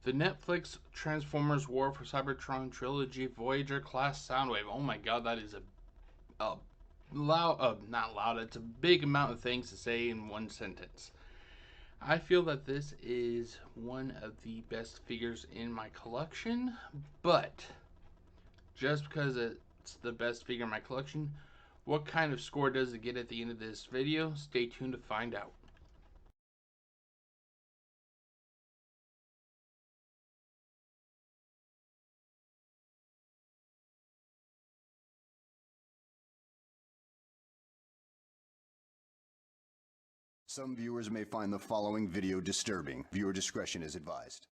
The Netflix Transformers War for Cybertron Trilogy Voyager class Soundwave. Oh my god, that is a loud, not loud, it's a big amount of things to say in one sentence. I feel that this is one of the best figures in my collection, but just because it's the best figure in my collection, what kind of score does it get at the end of this video? Stay tuned to find out. Some viewers may find the following video disturbing. Viewer discretion is advised.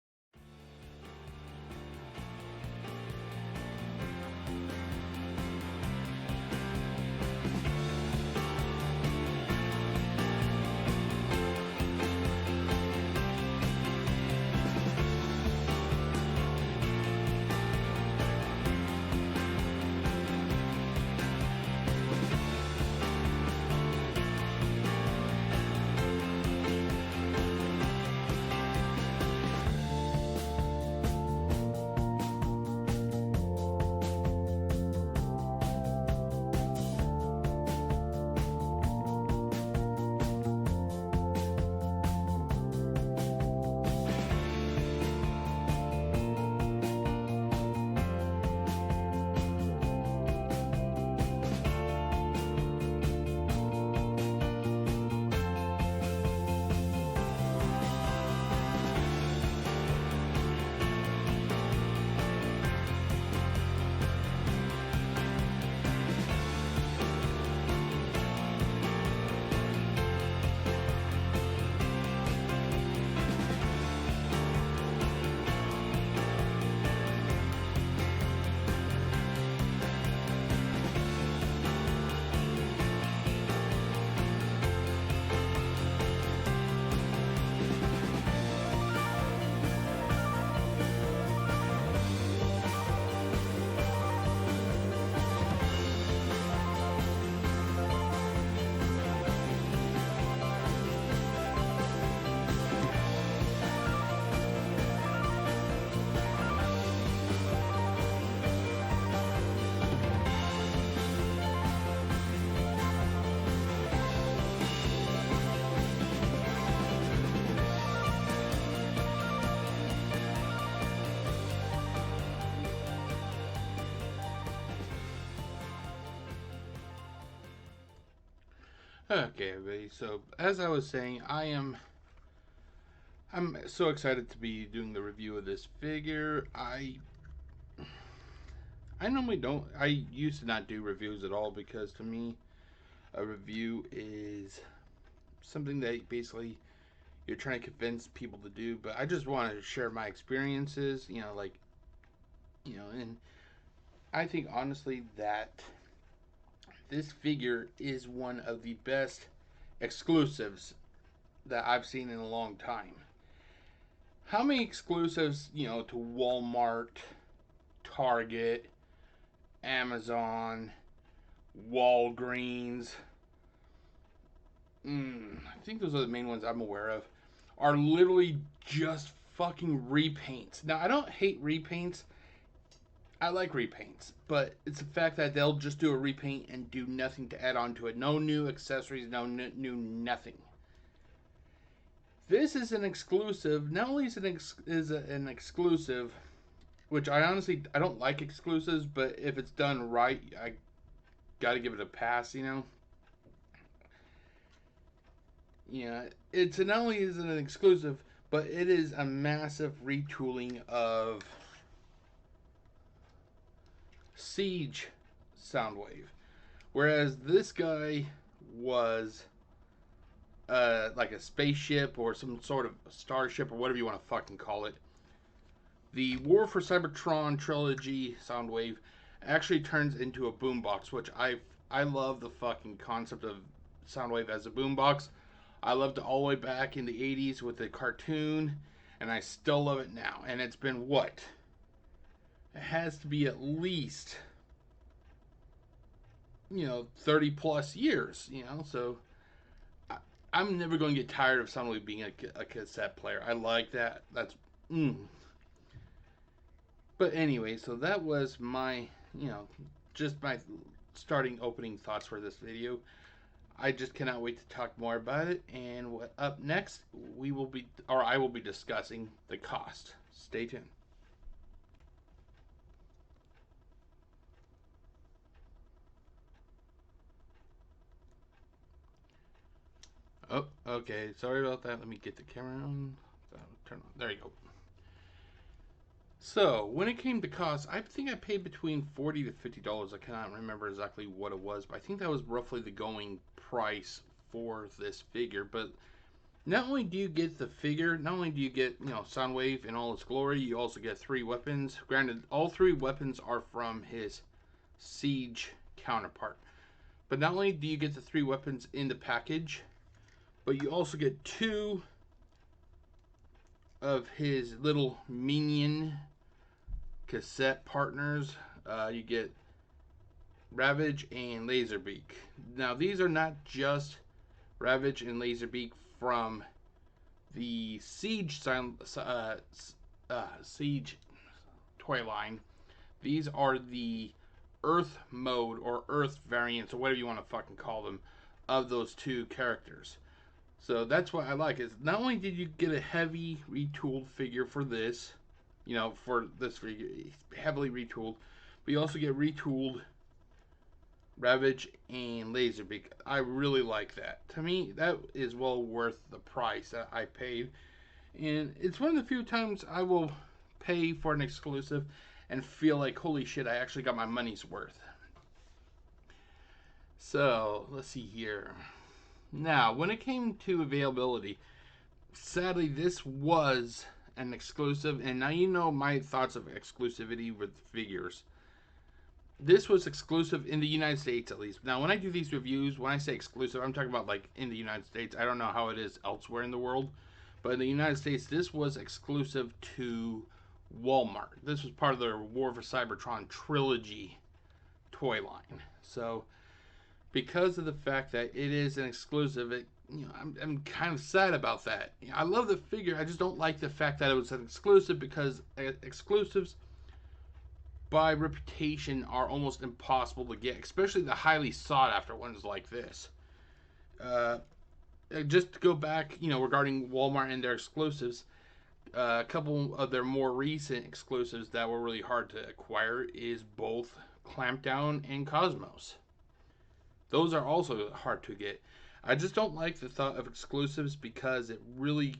Okay, everybody. So as I was saying, I'm so excited to be doing the review of this figure. I normally don't. I used to not do reviews at all because to me, a review is something that basically you're trying to convince people to do. But I just want to share my experiences. And I think honestly that this figure is one of the best exclusives that I've seen in a long time. How many exclusives, to Walmart, Target, Amazon, Walgreens, I think those are the main ones I'm aware of, are literally just fucking repaints. Now, I don't hate repaints. I like repaints, but it's the fact that they'll just do a repaint and do nothing to add on to it. No new accessories, no new nothing. This is an exclusive. Not only is it an exclusive, which I don't like exclusives, but if it's done right, I gotta give it a pass. It's not only is it an exclusive, but it is a massive retooling of Siege Soundwave, whereas this guy was like a spaceship or some sort of starship or whatever you want to fucking call it. The War for Cybertron Trilogy Soundwave actually turns into a boombox, which I love the fucking concept of Soundwave as a boombox. I loved it all the way back in the 80s with the cartoon, and I still love it now. And it's been what? It has to be at least 30 plus years, so I'm never going to get tired of Soundwave being a cassette player. I like that. But anyway, so that was my, just my starting opening thoughts for this video. I just cannot wait to talk more about it. And up next, I will be discussing the cost. Stay tuned. Oh, okay. Sorry about that. Let me get the camera on. Turn on. There you go. So when it came to cost, I think I paid between $40 to $50. I cannot remember exactly what it was, but I think that was roughly the going price for this figure. But not only do you get the figure, not only do you get, Soundwave in all its glory, you also get 3 weapons. Granted, all 3 weapons are from his Siege counterpart. But not only do you get the 3 weapons in the package, but you also get 2 of his little minion cassette partners. You get Ravage and Laserbeak. Now, these are not just Ravage and Laserbeak from the Siege Siege toy line. These are the Earth mode or Earth variants or whatever you want to fucking call them of those 2 characters. So that's what I like, is not only did you get a heavy retooled figure for this, for this figure, heavily retooled, but you also get retooled Ravage and Laserbeak. I really like that. To me, that is well worth the price that I paid. And it's one of the few times I will pay for an exclusive and feel like, holy shit, I actually got my money's worth. So, let's see here. Now, when it came to availability, sadly, this was an exclusive, and now you know my thoughts of exclusivity with figures. This was exclusive in the United States, at least. Now, when I do these reviews, when I say exclusive, I'm talking about like in the United States. I don't know how it is elsewhere in the world, but in the United States, this was exclusive to Walmart. This was part of their War for Cybertron Trilogy toy line. So, because of the fact that it is an exclusive, I'm kind of sad about that. I love the figure. I just don't like the fact that it was an exclusive, because exclusives by reputation are almost impossible to get, especially the highly sought after ones like this. Just to go back, regarding Walmart and their exclusives, a couple of their more recent exclusives that were really hard to acquire is both Clampdown and Cosmos. Those are also hard to get. I just don't like the thought of exclusives, because it really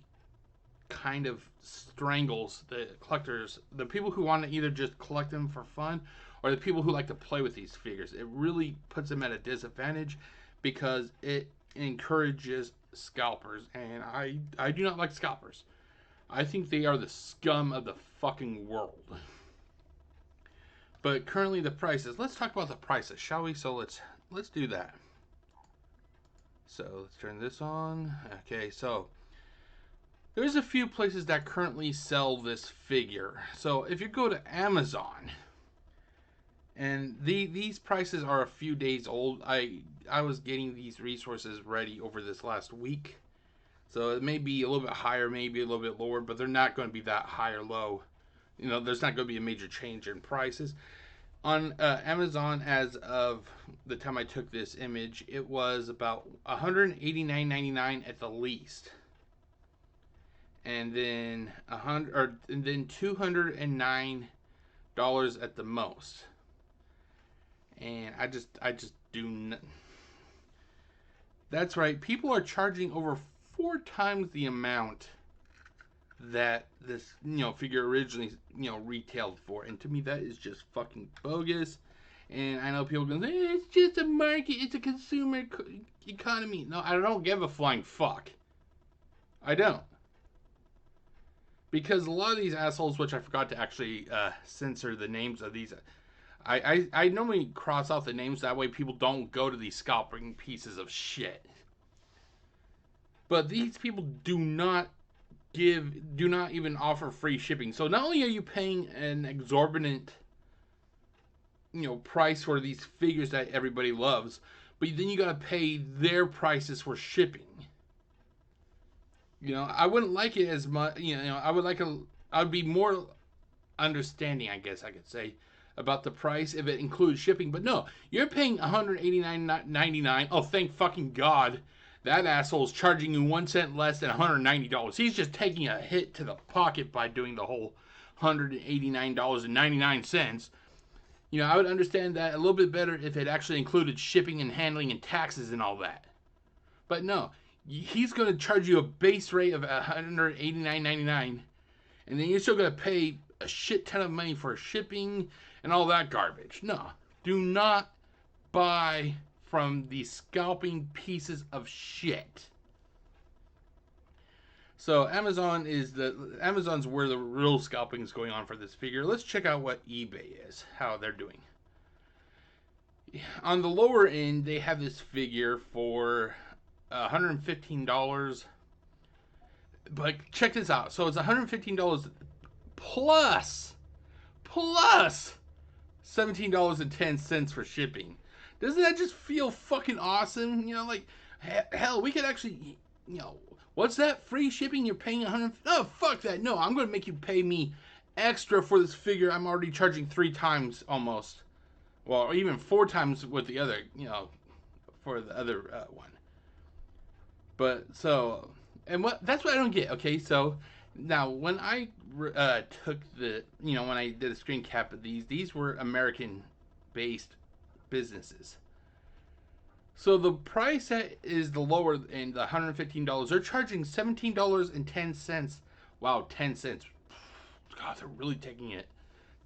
kind of strangles the collectors, the people who want to either just collect them for fun, or the people who like to play with these figures. It really puts them at a disadvantage, because it encourages scalpers, and I do not like scalpers. I think they are the scum of the fucking world. But currently the prices. Let's talk about the prices, shall we? So let's do that. So let's turn this on. Okay, so there's a few places that currently sell this figure. So if you go to Amazon, and these prices are a few days old. I was getting these resources ready over this last week. So it may be a little bit higher, maybe a little bit lower, but they're not going to be that high or low. There's not going to be a major change in prices. On Amazon, as of the time I took this image, it was about $189.99 at the least, and then $209 at the most. And I just do not. That's right. People are charging over 4 times the amount that this figure originally retailed for, and to me that is just fucking bogus. And I know people go, it's just a market, it's a consumer economy. No, I don't give a flying fuck. I don't. Because a lot of these assholes, which I forgot to actually censor the names of these, I normally cross out the names, that way people don't go to these scalping pieces of shit. But these people do not even offer free shipping. So not only are you paying an exorbitant price for these figures that everybody loves, but then you got to pay their prices for shipping. I wouldn't like it as much. I would be more understanding, I guess I could say, about the price if it includes shipping. But no, you're paying $189.99. Oh, thank fucking God. That asshole's charging you 1 cent less than $190. He's just taking a hit to the pocket by doing the whole $189.99. You know, I would understand that a little bit better if it actually included shipping and handling and taxes and all that. But no, he's going to charge you a base rate of $189.99, and then you're still going to pay a shit ton of money for shipping and all that garbage. No, do not buy from these scalping pieces of shit. So Amazon's where the real scalping is going on for this figure. Let's check out what eBay is, how they're doing. On the lower end, they have this figure for $115. But check this out. So it's $115 plus $17.10 for shipping. Doesn't that just feel fucking awesome? You know, like, hell, we could actually, you know, what's that? Free shipping? You're paying $100? Oh, fuck that. No, I'm going to make you pay me extra for this figure I'm already charging 3 times almost. Well, or even 4 times with the other, you know, for the other one. But, so, and that's what I don't get, okay? So, now, when I took the, you know, when I did a screen cap of these were American-based businesses. So the price that is the lower end, the $115, they're charging $17.10. Wow, 10 cents. God, they're really taking it,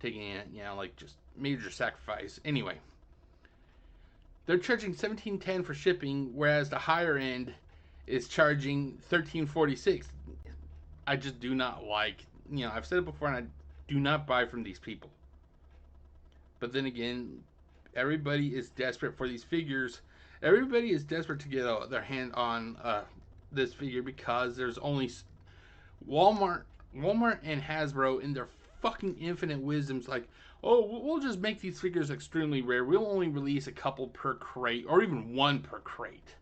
you know, like just major sacrifice. Anyway, they're charging $17.10 for shipping, whereas the higher end is charging $13.46. I just do not like, you know, I've said it before, and I do not buy from these people. But then again, everybody is desperate for these figures. Everybody is desperate to get their hand on this figure because there's only Walmart and Hasbro in their fucking infinite wisdom's like, oh, we'll just make these figures extremely rare. We'll only release a couple per crate, or even 1 per crate.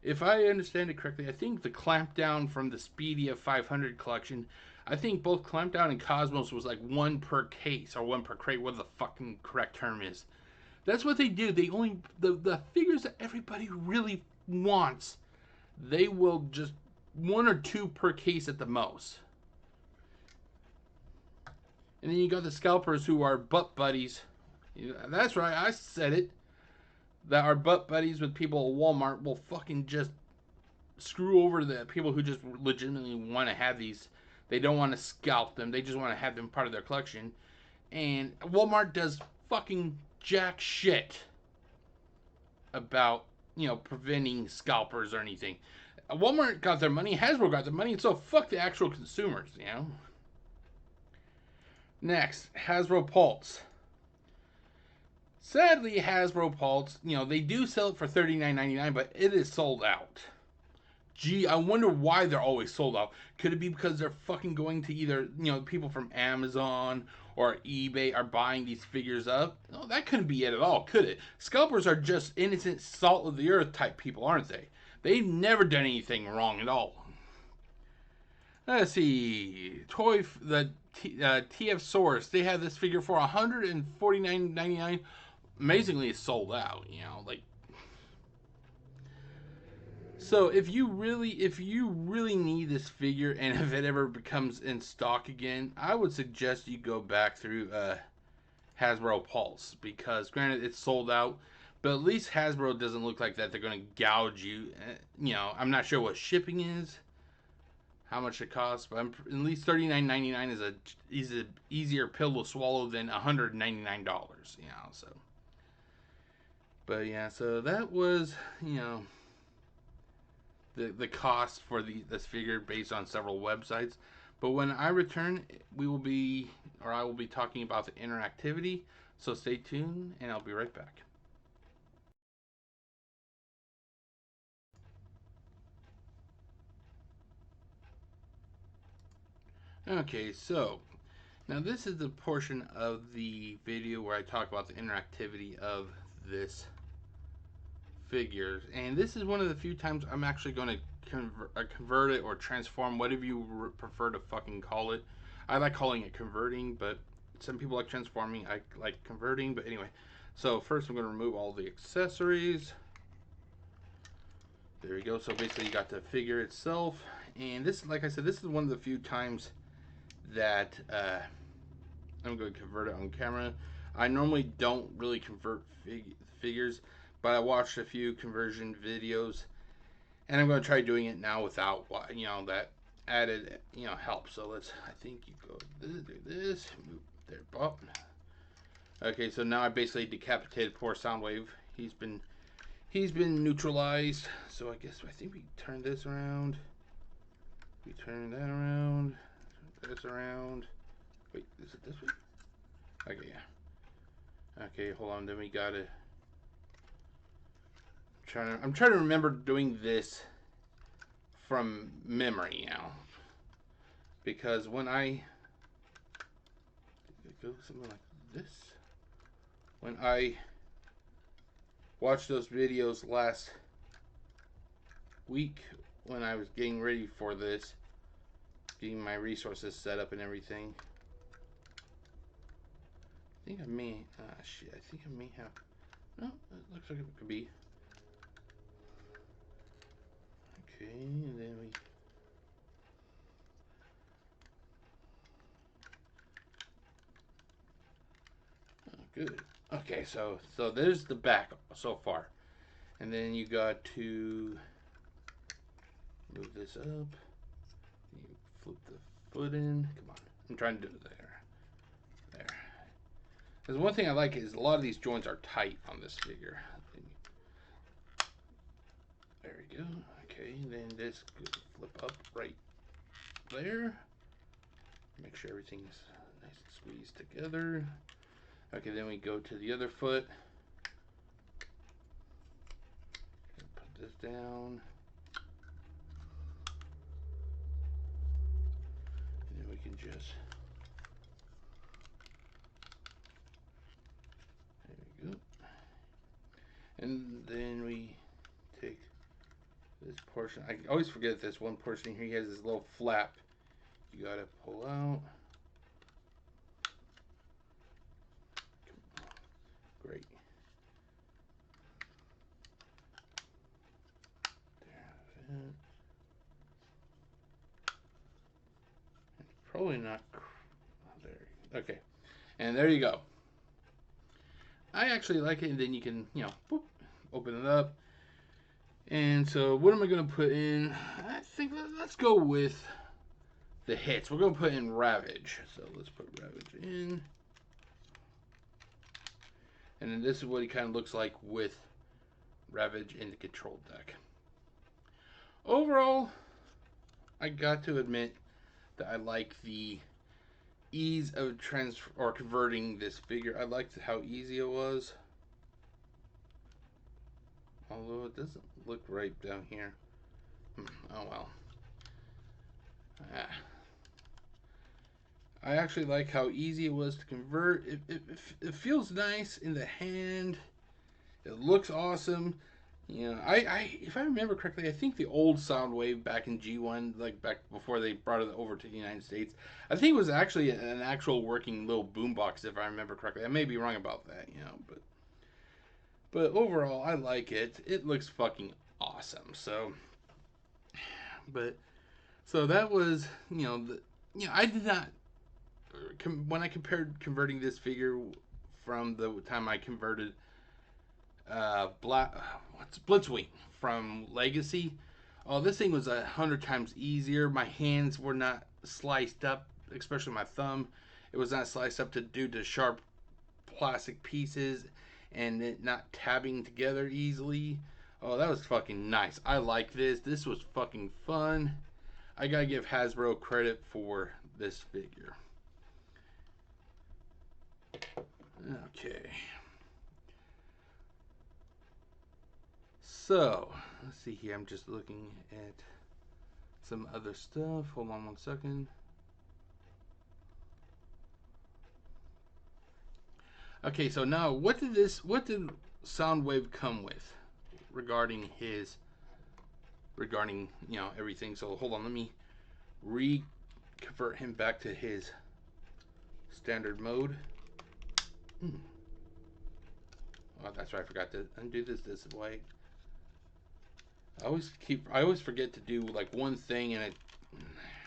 If I understand it correctly, I think the Clampdown from the Speedia 500 collection, I think both Clampdown and Cosmos was like 1 per case or 1 per crate, what the fucking correct term is. That's what they do. They only, the figures that everybody really wants, they will just 1 or 2 per case at the most. And then you got the scalpers who are butt buddies. That's right, I said it. That are butt buddies with people at Walmart will fucking just screw over the people who just legitimately want to have these. They don't want to scalp them. They just want to have them part of their collection. And Walmart does fucking jack shit about, you know, preventing scalpers or anything. Walmart got their money. Hasbro got their money. So fuck the actual consumers, you know. Next, Hasbro Pulse. Sadly, Hasbro Pulse, you know, they do sell it for $39.99, but it is sold out. Gee, I wonder why they're always sold out. Could it be because they're fucking going to either, you know, people from Amazon or eBay are buying these figures up? No, that couldn't be it at all, could it? Scalpers are just innocent, salt of the earth type people, aren't they? They've never done anything wrong at all. Let's see. TF Source, they have this figure for $149.99. Amazingly, it's sold out, you know, like. So if you really need this figure, and if it ever becomes in stock again, I would suggest you go back through Hasbro Pulse, because granted it's sold out, but at least Hasbro doesn't look like that they're going to gouge you. You know, I'm not sure what shipping is, how much it costs, but at least $39.99 is a easier pill to swallow than $199, you know. So, but yeah, so that was, you know, the cost for this figure based on several websites. But when I return, I will be talking about the interactivity. So stay tuned, and I'll be right back. Okay, so now this is the portion of the video where I talk about the interactivity of this figures, and this is one of the few times I'm actually going to convert it or transform, whatever you prefer to fucking call it. I like calling it converting, but some people like transforming. I like converting, but anyway. So first I'm going to remove all the accessories. There we go. So basically you got the figure itself. And this, like I said, this is one of the few times that I'm going to convert it on camera. I normally don't really convert figures, but I watched a few conversion videos, and I'm going to try doing it now without, you know, that added, you know, help. So let's, I think you go do this, move there, bop. Okay, so now I basically decapitated poor Soundwave. He's been neutralized. So I guess, I think we turn this around. We turn that around. Turn this around. Wait, is it this way? Okay, yeah. Okay, hold on. Then we gotta. I'm trying to remember doing this from memory now, because when I go something like this, when I watched those videos last week when I was getting ready for this, getting my resources set up and everything. I think I may, shit, I think I may have, no, it looks like it could be. Okay, and then we, oh, good. Okay, so there's the back so far. And then you got to move this up. You flip the foot in. Come on, I'm trying to do it there. There. Because one thing I like is a lot of these joints are tight on this figure. There we go. Okay, and then this flip up right there. Make sure everything's nice and squeezed together. Okay, then we go to the other foot. Put this down. And then we can just, there we go. And then we take this portion. I always forget this one portion here. He has this little flap you gotta pull out. Great. There, it's probably not there. Okay, and there you go. I actually like it, and then you can, you know, boop, open it up. And so, what am I gonna put in? I think let's go with the hits. We're gonna put in Ravage. So let's put Ravage in. And then this is what he kind of looks like with Ravage in the control deck. Overall, I got to admit that I like the ease of converting this figure. I liked how easy it was. Although it doesn't look right down here. Oh well. I actually like how easy it was to convert. It feels nice in the hand. It looks awesome. You know, if I remember correctly, I think the old Soundwave back in G1, like back before they brought it over to the United States, I think it was actually an actual working little boombox, if I remember correctly. I may be wrong about that, you know, but overall, I like it. It looks fucking awesome. So that was, you know, I did not, when I compared converting this figure from the time I converted Blitzwing from Legacy. Oh, this thing was 100 times easier. My hands were not sliced up, especially my thumb. It was not sliced up due to sharp plastic pieces and it not tabbing together easily. Oh, that was fucking nice. I like this. This was fucking fun. I gotta give Hasbro credit for this figure. Okay. So, let's see here. I'm just looking at some other stuff. Hold on one second. Okay, so now what did Soundwave come with regarding you know, everything? So hold on, let me convert him back to his standard mode. Oh, that's right. I forgot to undo this way. I always forget to do like one thing and it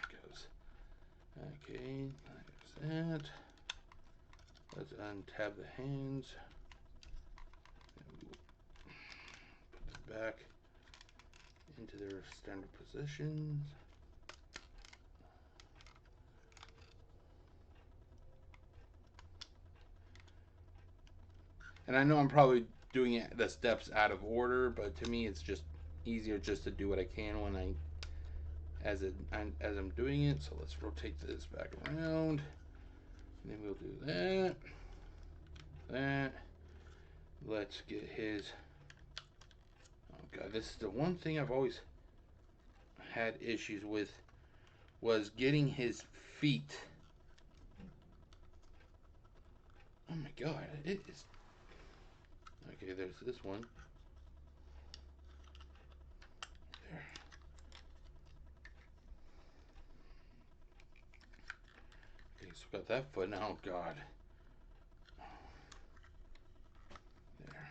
goes. Okay, there's that. Let's untab the hands. Put them back into their standard positions. And I know I'm probably doing the steps out of order, but to me it's just easier just to do what I can when as I'm doing it. So let's rotate this back around. And then we'll do that. Let's get his. Oh god, this is the one thing I've always had issues with, was getting his feet. Oh my god, it is. Okay, there's this one. There. Okay, so we got that foot now. Oh god. There.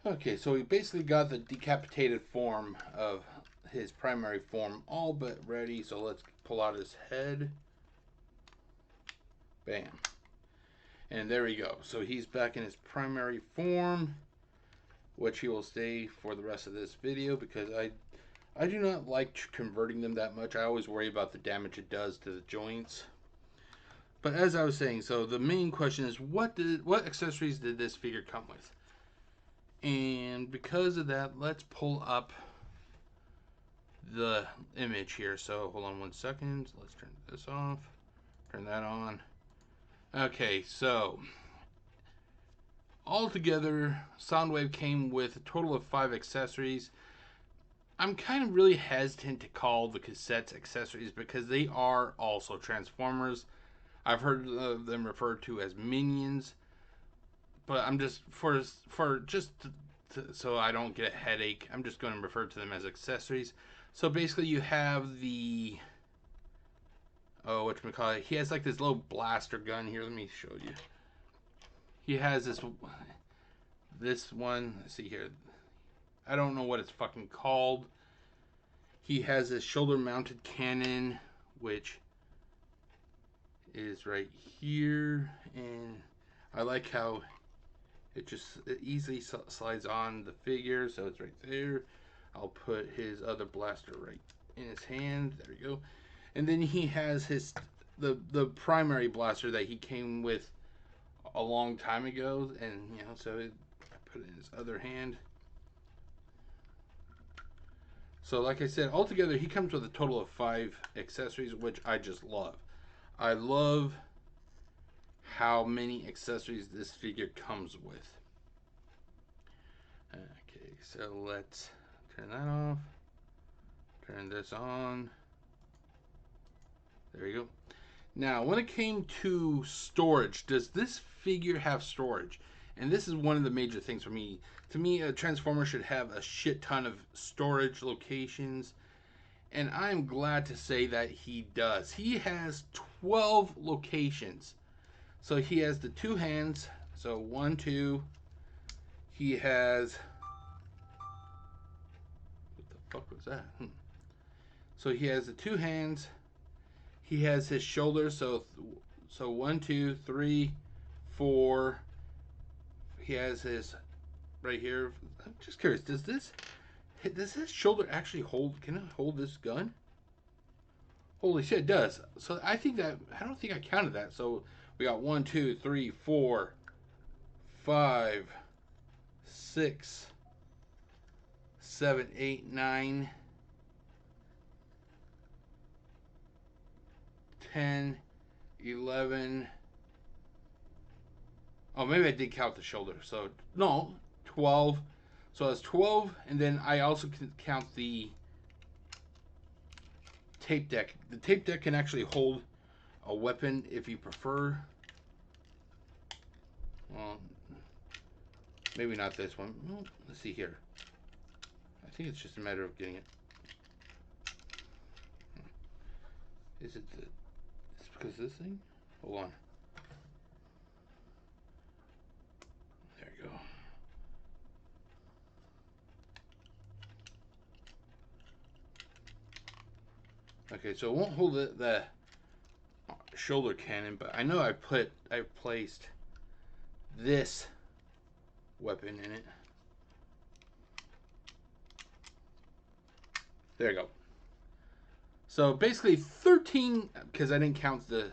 Okay, so we basically got the decapitated form of his primary form all but ready. So let's pull out his head. Bam. And there we go. So he's back in his primary form, which he will stay for the rest of this video because I do not like converting them that much. I always worry about the damage it does to the joints. But as I was saying, so the main question is what accessories did this figure come with? And because of that, let's pull up the image here. So hold on 1 second. Let's turn this off. Turn that on. Okay, so altogether, Soundwave came with a total of 5 accessories. I'm kind of really hesitant to call the cassettes accessories because they are also Transformers. I've heard of them referred to as minions, but I'm just so I don't get a headache, I'm just going to refer to them as accessories. So basically, you have the whatchamacallit, he has like this little blaster gun here. Let me show you. He has this one. Let's see here. I don't know what it's fucking called. He has this shoulder-mounted cannon, which is right here, and I like how it easily slides on the figure, so it's right there. I'll put his other blaster right in his hand. There we go. And then he has the primary blaster that he came with a long time ago, and so I put it in his other hand. So like I said, altogether he comes with a total of 5 accessories, which I just love. I love how many accessories this figure comes with. Okay, so let's turn that off. Turn this on. There you go. Now, when it came to storage, does this figure have storage? And this is one of the major things for me. To me, a Transformer should have a shit ton of storage locations. And I'm glad to say that he does. He has 12 locations. So he has the 2 hands. So 1, 2. He has... What the fuck was that? So he has the 2 hands. He has his shoulders. So 1, 2, 3, 4. He has his right here. I'm just curious. Does this shoulder actually hold? Can it hold this gun? Holy shit, it does. So I don't think I counted that. So we got 1, 2, 3, 4, 5, 6, 7, 8, 9, 10, 11. Oh, maybe I did count the shoulder. So no, 12. So that's 12, and then I also can count the tape deck. The tape deck can actually hold a weapon if you prefer. Well, maybe not this one. Well, let's see here. I think it's just a matter of getting it. Is it the... It's because of this thing? Hold on. There you go. Okay, so it won't hold the shoulder cannon, but I know I placed this weapon in it. There you go. So basically 13, because I didn't count the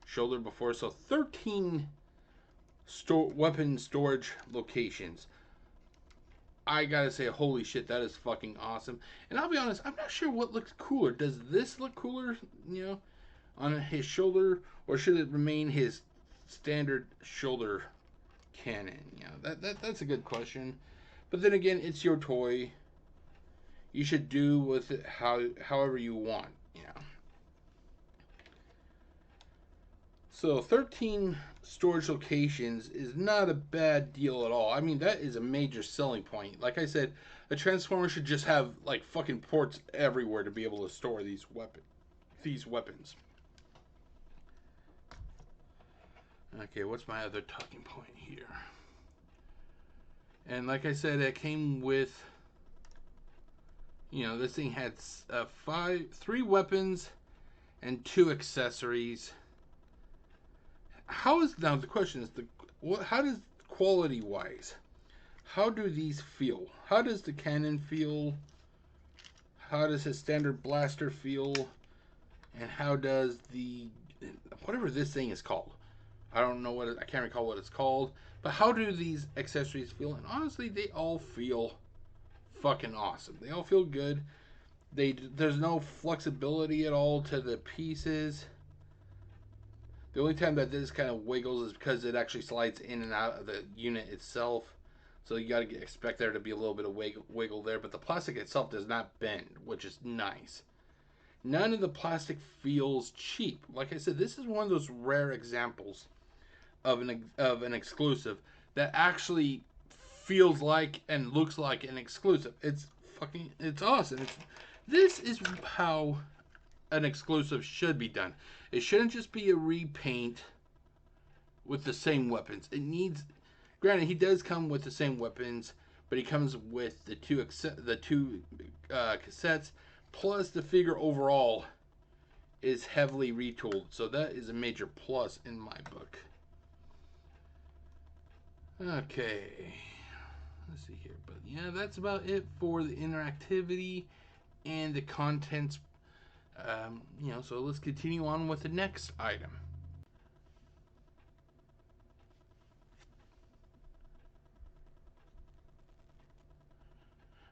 shoulder before, so 13 weapon storage locations. I gotta say, holy shit, that is fucking awesome. And I'll be honest, I'm not sure what looks cooler. Does this look cooler, you know, on his shoulder, or should it remain his standard shoulder cannon? You know, that's a good question. But then again, it's your toy. You should do with it however you want, you know. So 13 storage locations is not a bad deal at all. I mean, that is a major selling point. Like I said, a Transformer should just have like fucking ports everywhere to be able to store these weapons. Okay, what's my other talking point here? And like I said, it came with, you know, this thing had 3 weapons and 2 accessories. Now the question is how does quality wise, how do these feel? How does the cannon feel? How does his standard blaster feel? And how does the whatever this thing is called? I don't know I can't recall what it's called. But how do these accessories feel? And honestly, they all feel fucking awesome. They all feel good. There's no flexibility at all to the pieces. The only time that this kind of wiggles is because it actually slides in and out of the unit itself. So you got to expect there to be a little bit of wiggle there. But the plastic itself does not bend, which is nice. None of the plastic feels cheap. Like I said, this is one of those rare examples of an exclusive that actually feels like and looks like an exclusive. It's awesome. This is how an exclusive should be done. It shouldn't just be a repaint with the same weapons. It needs, granted, he does come with the same weapons, but he comes with the two cassettes, plus the figure overall is heavily retooled. So that is a major plus in my book. Okay, let's see here, but yeah, that's about it for the interactivity and the contents. You know, so let's continue on with the next item.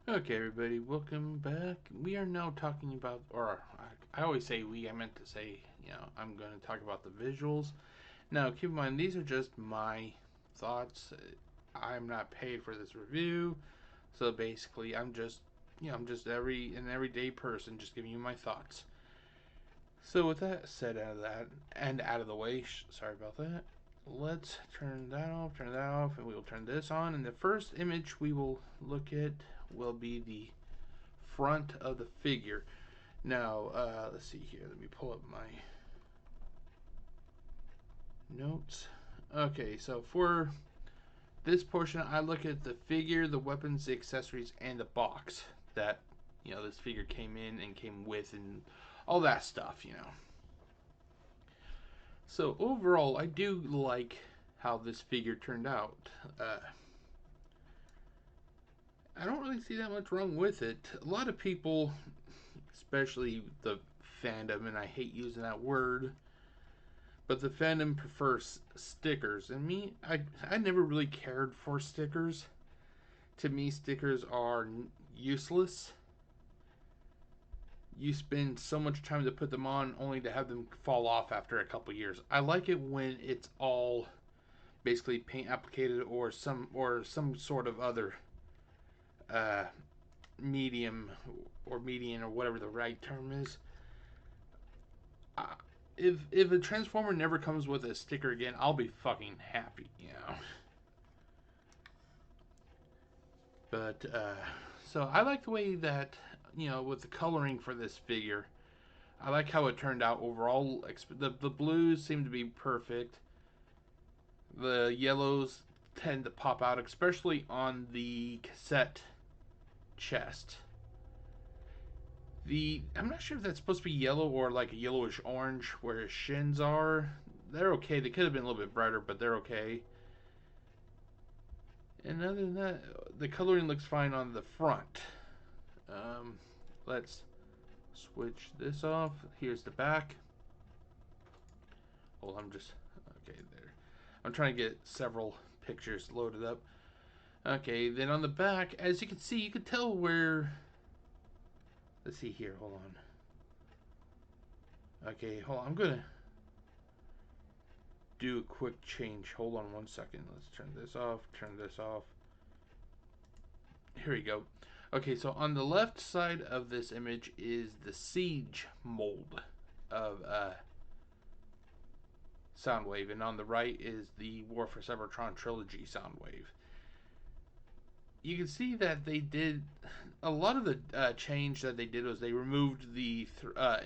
Okay, everybody, welcome back. We are now talking about, or I always say we, I meant to say, you know, I'm going to talk about the visuals. Now, keep in mind, these are just my thoughts. I'm not paid for this review, so basically, I'm just, you know, I'm just an everyday person, just giving you my thoughts. So with that said, out of the way, sorry about that. Let's turn that off, and we will turn this on. And the first image we will look at will be the front of the figure. Now, let's see here. Let me pull up my notes. Okay, so for this portion, I look at the figure, the weapons, the accessories, and the box that, you know, this figure came in and came with, and all that stuff, you know. So overall, I do like how this figure turned out. I don't really see that much wrong with it. A lot of people, especially the fandom, and I hate using that word, but the fandom prefers stickers. And me, I never really cared for stickers. To me, stickers are useless. You spend so much time to put them on only to have them fall off after a couple years. I like it when it's all basically paint applicated or some sort of other medium or median or whatever the right term is. If a Transformer never comes with a sticker again, I'll be fucking happy, you know. But so I like the way that, you know, with the coloring for this figure, I like how it turned out overall. The blues seem to be perfect. The yellows tend to pop out, especially on the cassette chest. I'm not sure if that's supposed to be yellow or like a yellowish orange where his shins are. They're okay. They could have been a little bit brighter, but they're okay. And other than that, the coloring looks fine on the front. Let's switch this off. Here's the back. Hold on, I'm just okay there. I'm trying to get several pictures loaded up. Okay, then on the back, as you can see, you can tell where. Let's see here. Hold on. Okay, hold on. I'm gonna do a quick change. Hold on 1 second. Let's turn this off. Turn this off. Here we go. Okay, so on the left side of this image is the Siege mold of Soundwave, and on the right is the War for Cybertron Trilogy Soundwave. You can see that they did a lot of the change that they did was they removed the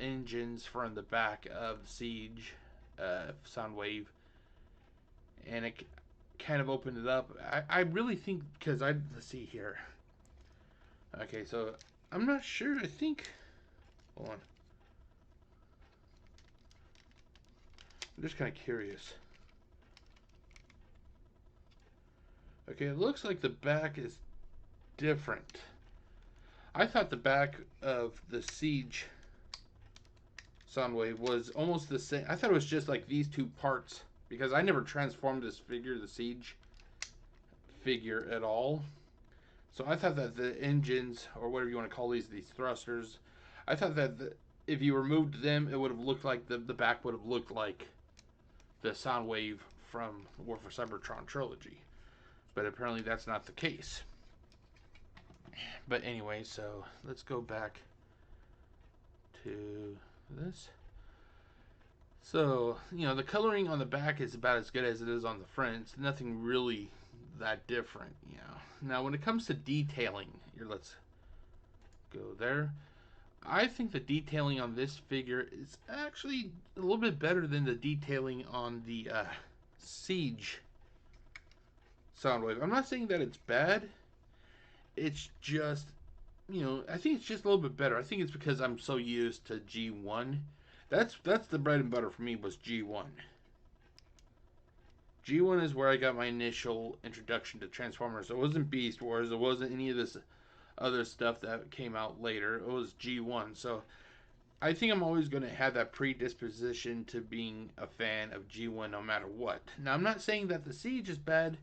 engines from the back of Siege Soundwave, and it kind of opened it up. I really think because let's see here. Okay, so I'm not sure. I think. Hold on. I'm just kind of curious. Okay, it looks like the back is different. I thought the back of the Siege Soundwave was almost the same. I thought it was just like these two parts because I never transformed this figure, the Siege figure, at all. So I thought that the engines, or whatever you want to call these thrusters, I thought that if you removed them, it would have looked like the back would have looked like the Soundwave from War for Cybertron Trilogy. But apparently that's not the case. But anyway, so let's go back to this. So, you know, the coloring on the back is about as good as it is on the front. It's nothing really that different, you know. Now, when it comes to detailing, here, let's go there. I think the detailing on this figure is actually a little bit better than the detailing on the Siege Soundwave. I'm not saying that it's bad. It's just, you know, I think it's just a little bit better. I think it's because I'm so used to G1. That's the bread and butter for me was G1. G1 is where I got my initial introduction to Transformers. It wasn't Beast Wars. It wasn't any of this other stuff that came out later. It was G1. So I think I'm always going to have that predisposition to being a fan of G1 no matter what. Now, I'm not saying that the Siege is bad.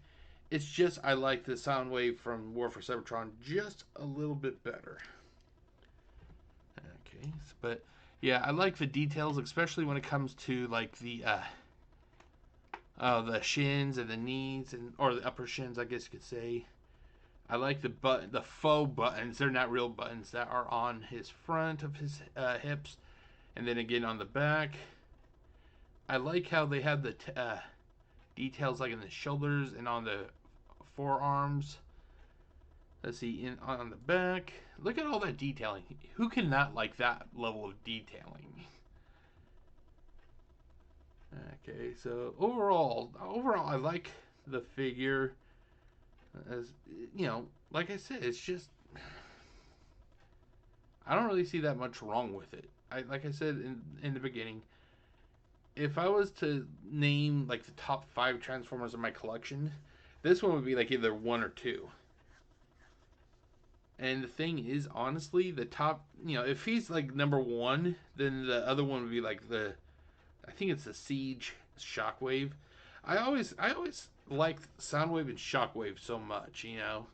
It's just I like the Soundwave from War for Cybertron just a little bit better. Okay, but yeah, I like the details, especially when it comes to like the shins and the knees or the upper shins, I guess you could say. I like the faux buttons. They're not real buttons that are on his front of his hips, and then again on the back. I like how they have the details like in the shoulders and on the forearms. Let's see, on the back. Look at all that detailing. Who cannot like that level of detailing? Okay, so overall, I like the figure. As you know, like I said, it's just I don't really see that much wrong with it. Like I said in the beginning, if I was to name like the top 5 Transformers in my collection, this one would be like either 1 or 2. And the thing is, honestly, the top, you know, if he's like number 1, then the other one would be like I think it's the Siege Shockwave. I always liked Soundwave and Shockwave so much, you know.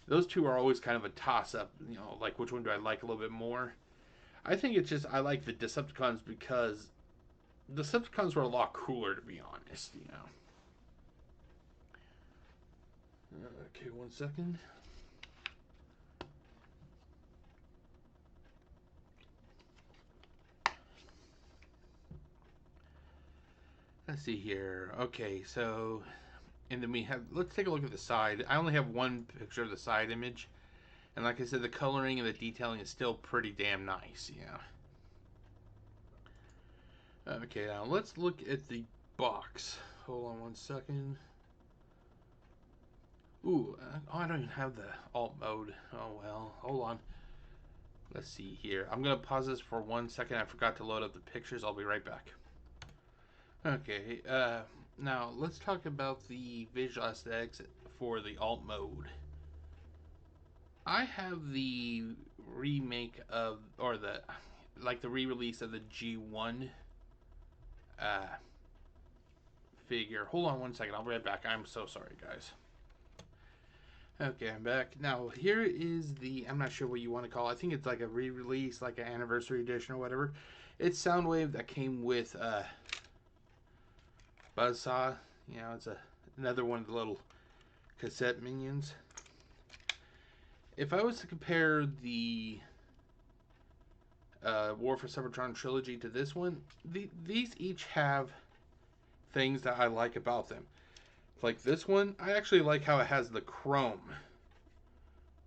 Those two are always kind of a toss-up, you know, like which one do I like a little bit more. I think it's just I like the Decepticons because the Decepticons were a lot cooler, to be honest, you know. Okay, 1 second. Let's see here. Okay, so, and then we have, let's take a look at the side. I only have one picture of the side image. And like I said, the coloring and the detailing is still pretty damn nice, you know. Okay, now let's look at the box. Hold on one second. Ooh, oh, I don't even have the alt mode. Oh well, hold on. Let's see here. I'm gonna pause this for 1 second. I forgot to load up the pictures. I'll be right back. Okay, now let's talk about the visual aesthetics for the alt mode. I have the remake of, or the, like the re-release of the G1 uh, figure. Hold on 1 second. I'll be right back. I'm so sorry, guys. Okay, I'm back. Now, here is the, I'm not sure what you want to call it. I think it's like a re-release, like an anniversary edition or whatever. It's Soundwave that came with Buzzsaw. You know, it's another one of the little cassette minions. If I was to compare the War for Cybertron Trilogy to this one, these each have things that I like about them. Like this one, I actually like how it has the chrome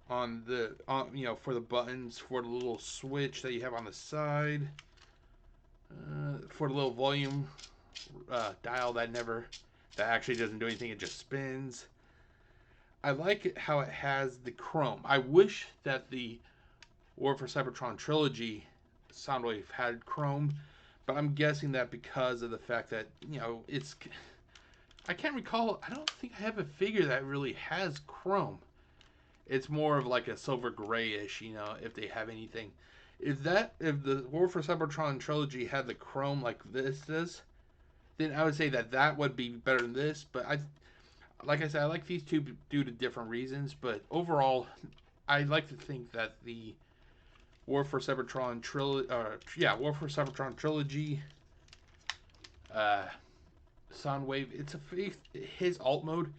on the, you know, for the buttons, for the little switch that you have on the side, for the little volume dial that actually doesn't do anything, it just spins. I like it how it has the chrome. I wish that the War for Cybertron Trilogy Soundwave had chrome, but I'm guessing that because of the fact that, you know, it's, I can't recall, I don't think I have a figure that really has chrome. It's more of like a silver grayish, you know, if they have anything. If the War for Cybertron Trilogy had the chrome like this does, then I would say that would be better than this. But like I said, I like these two due to different reasons. But overall, I like to think that the War for Cybertron War for Cybertron Trilogy, Soundwave, his alt mode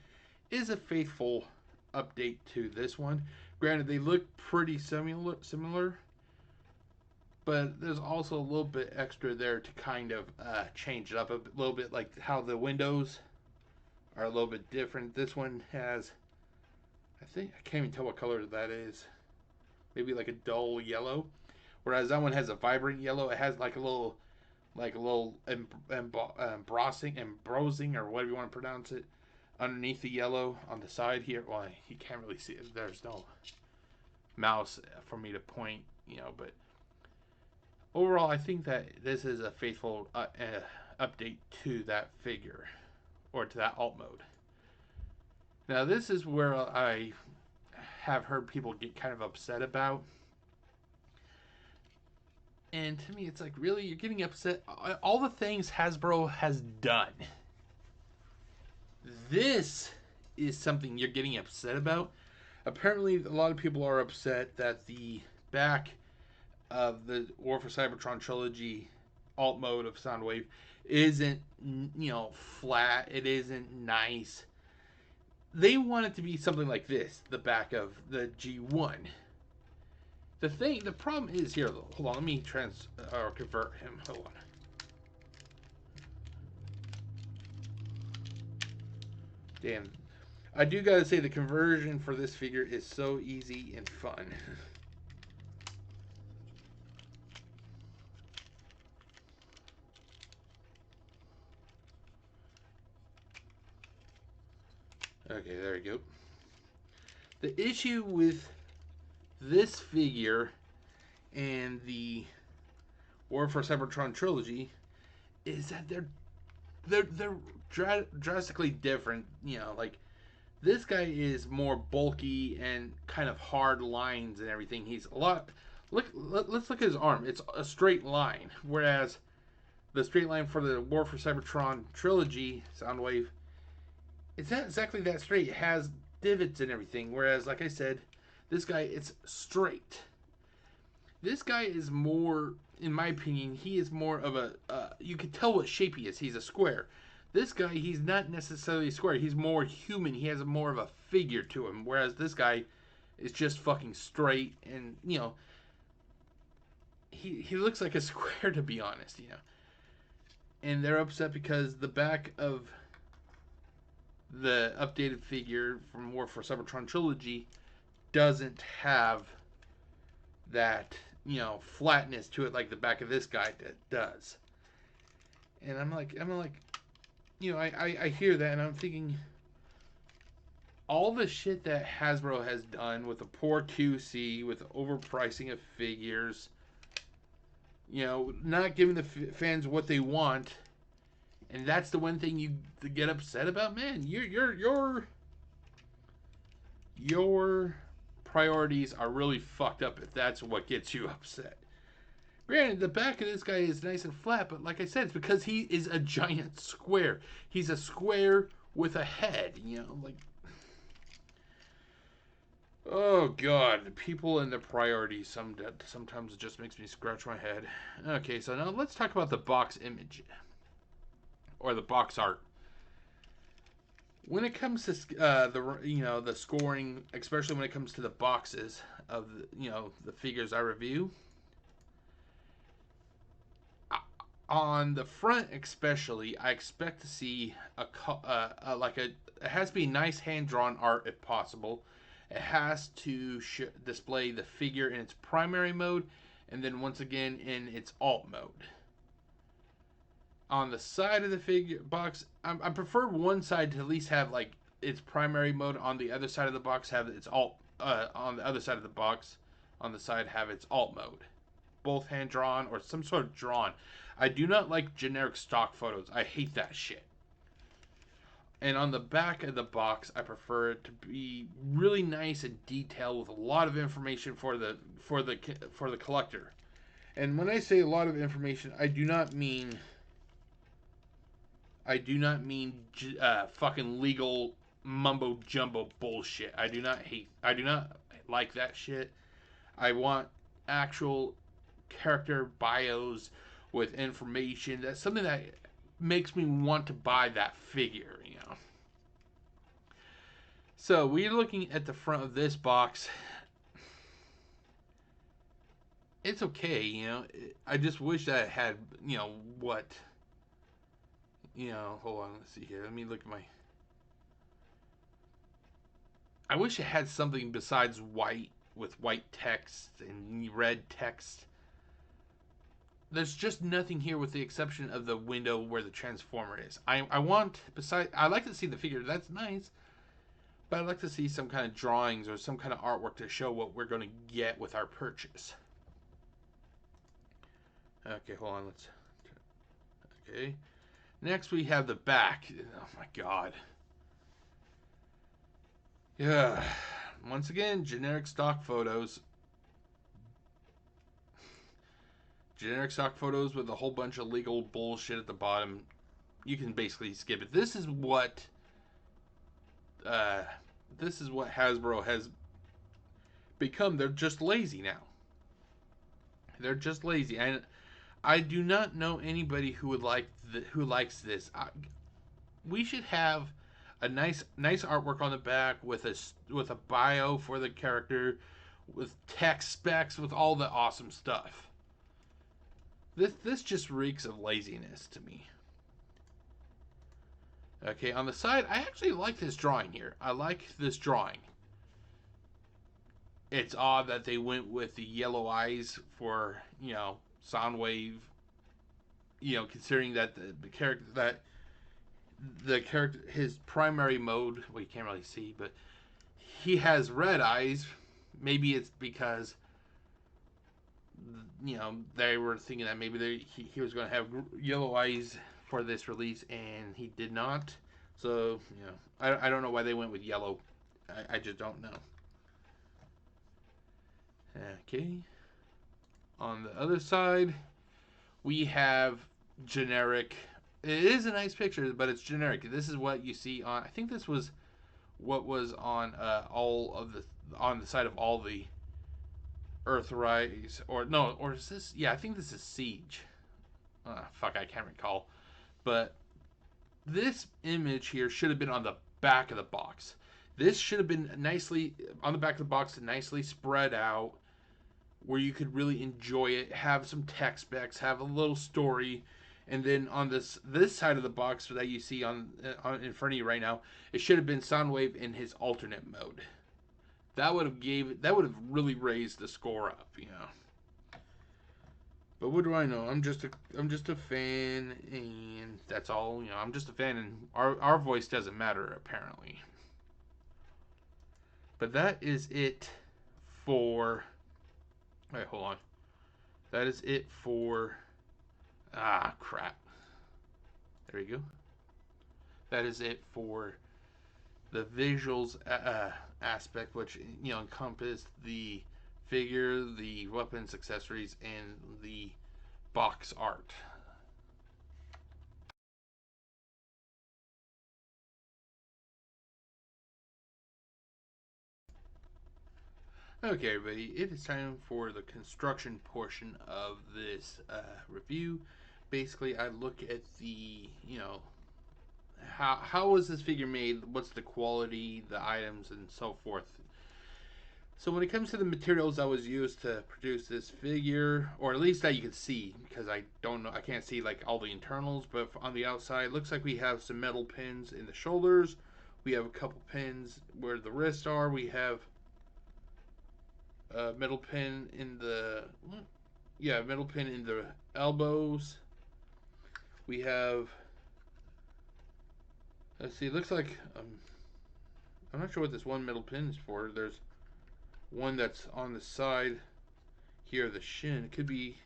is a faithful update to this one. Granted, they look pretty similar, but there's also a little bit extra there to kind of change it up a little bit, like how the windows are a little bit different. This one has, I think, I can't even tell what color that is. Maybe like a dull yellow, whereas that one has a vibrant yellow. It has like a little embrosing or whatever you want to pronounce it underneath the yellow on the side here. Well, you can't really see it. There's no mouse for me to point, you know, but overall, I think that this is a faithful update to that figure, or to that alt mode. Now, this is where I have heard people get kind of upset about. And to me, it's like, really? You're getting upset? All the things Hasbro has done. This is something you're getting upset about. Apparently, a lot of people are upset that the back of the War for Cybertron Trilogy alt mode of Soundwave isn't, you know, flat. It isn't nice. They want it to be something like this, the back of the G1. The problem is here, though. Hold on, let me convert him. Hold on. Damn. I do gotta say, the conversion for this figure is so easy and fun. Okay, there we go. The issue with this figure and the War for Cybertron Trilogy is that they're drastically different. You know, like this guy is more bulky and kind of hard lines and everything. He's a lot. Let's look at his arm. It's a straight line, whereas the straight line for the War for Cybertron Trilogy Soundwave, it's not exactly that straight. It has divots and everything. Whereas, like I said, this guy, it's straight. This guy is more, in my opinion, he is more of a, you can tell what shape he is. He's a square. This guy, he's not necessarily a square. He's more human. He has more of a figure to him. Whereas this guy is just fucking straight. And, you know, he looks like a square, to be honest, you know. And they're upset because the back of the updated figure from War for Cybertron Trilogy doesn't have that, you know, flatness to it like the back of this guy does. And I'm like, you know, I hear that and I'm thinking, all the shit that Hasbro has done with the poor QC, with the overpricing of figures, you know, not giving the fans what they want, and that's the one thing you get upset about, man. Your priorities are really fucked up if that's what gets you upset. Granted, the back of this guy is nice and flat, but like I said, it's because he is a giant square. He's a square with a head, you know, like. Oh god, the people and the priorities. Sometimes it just makes me scratch my head. Okay, so now let's talk about the box image or the box art. When it comes to the scoring, especially when it comes to the boxes of the figures I review, on the front especially, I expect to see it has to be nice hand drawn art if possible. It has to display the figure in its primary mode, and then once again in its alt mode. On the side of the figure box, I prefer one side to at least have like its primary mode. On the other side of the box, have its alt. On the other side of the box, on the side, have its alt mode. Both hand drawn or some sort of drawn. I do not like generic stock photos. I hate that shit. And on the back of the box, I prefer it to be really nice and detailed with a lot of information for the collector. And when I say a lot of information, I do not mean fucking legal mumbo jumbo bullshit. I do not like that shit. I want actual character bios with information. That's something that makes me want to buy that figure, you know. So we're looking at the front of this box. It's okay, you know. I just wish that it had, hold on, let's see here. Let me look at my. I wish it had something besides white with white text and red text. There's just nothing here with the exception of the window where the transformer is. I like to see the figure. That's nice. But I'd like to see some kind of drawings or some kind of artwork to show what we're going to get with our purchase. Okay, hold on. Okay. Next we have the back. Oh my god. Yeah. Once again, generic stock photos. Generic stock photos with a whole bunch of legal bullshit at the bottom. You can basically skip it. This is what Hasbro has become. They're just lazy now. They're just lazy. And I do not know anybody who likes this. We should have a nice artwork on the back with a bio for the character, with text specs, with all the awesome stuff. This just reeks of laziness to me. Okay, on the side, I actually like this drawing here. I like this drawing. It's odd that they went with the yellow eyes for, Soundwave, considering that the character, his primary mode, well, you can't really see, but he has red eyes. Maybe it's because, they were thinking that maybe he was going to have yellow eyes for this release, and he did not. So, I don't know why they went with yellow. I just don't know. Okay. On the other side, we have generic. It is a nice picture, but it's generic. This is what you see on. I think this was what was on on the side of all the Earthrise, or is this? Yeah, I think this is Siege. Fuck, I can't recall. But this image here should have been on the back of the box. This should have been nicely on the back of the box, nicely spread out, where you could really enjoy it, have some text specs, have a little story, and then on this side of the box that you see on in front of you right now, it should have been Soundwave in his alternate mode. That would have really raised the score up, But But what do I know? I'm just a fan, and that's all. You know, I'm just a fan, and our voice doesn't matter apparently. But that is it for. Wait, hold on. That is it for. Ah, crap. There we go. That is it for the visuals aspect, which encompass the figure, the weapons, accessories, and the box art. Okay, everybody, it is time for the construction portion of this review. Basically, I look at the, how was this figure made, what's the quality, the items, and so forth. So when it comes to the materials that was used to produce this figure, or at least that you can see, because I don't know, I can't see like all the internals, but on the outside, looks like we have some metal pins in the shoulders. We have a couple pins where the wrists are. We have a metal pin in the, metal pin in the elbows. We have, let's see, it looks like, I'm not sure what this one metal pin is for. There's one that's on the side here of the shin. It could be,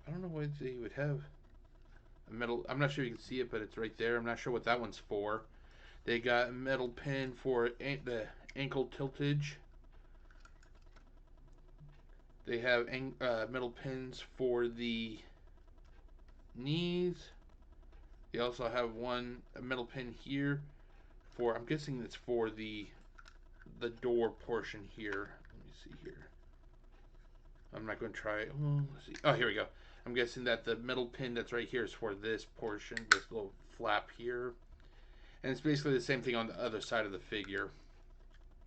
I don't know why they would have a metal. I'm not sure you can see it, but it's right there. I'm not sure what that one's for. They got a metal pin for the ankle tiltage. They have metal pins for the knees. They also have a metal pin here for, I'm guessing it's for the door portion here. Let me see here. I'm not going to try it. Let's see. Oh, here we go. I'm guessing that the metal pin that's right here is for this portion, this little flap here. And it's basically the same thing on the other side of the figure.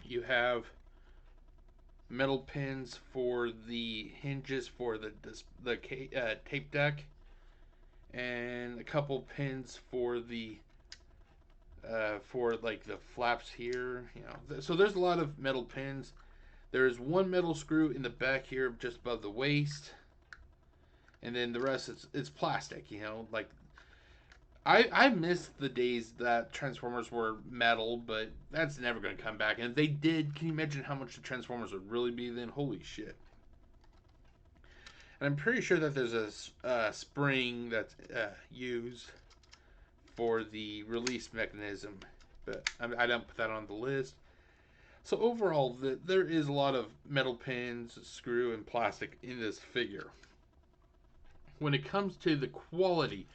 You have metal pins for the hinges for the tape deck, and a couple pins for the for like the flaps here. So there's a lot of metal pins. There's one metal screw in the back here just above the waist, and then the rest it's plastic. Like I miss the days that Transformers were metal, but that's never going to come back. And if they did, can you imagine how much the Transformers would really be then? Holy shit. And I'm pretty sure that there's a spring that's used for the release mechanism, but I don't put that on the list. So overall, there is a lot of metal pins, screw, and plastic in this figure. When it comes to the quality,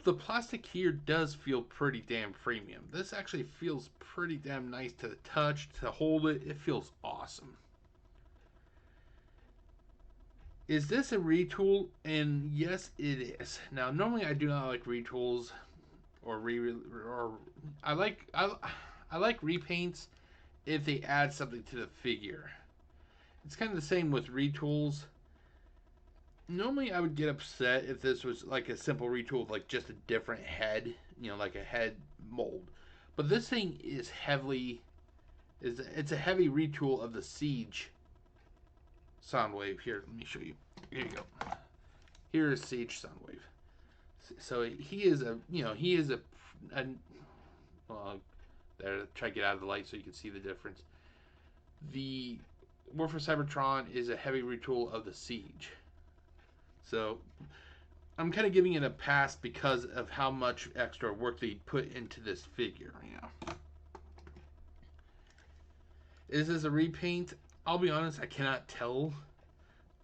the plastic here does feel pretty damn premium. This actually feels pretty damn nice to the touch, to hold it. It feels awesome. Is this a retool? And yes, it is. Now, normally I do not like retools or I like repaints if they add something to the figure. It's kind of the same with retools. Normally I would get upset if this was like a simple retool with like just a different head, like a head mold. But this thing is it's a heavy retool of the Siege Soundwave. Here, let me show you. Here you go. Here is Siege Soundwave. So he is well, there, try to get out of the light so you can see the difference. The War for Cybertron is a heavy retool of the Siege. So I'm kind of giving it a pass because of how much extra work they put into this figure. Is this a repaint? I'll be honest, I cannot tell.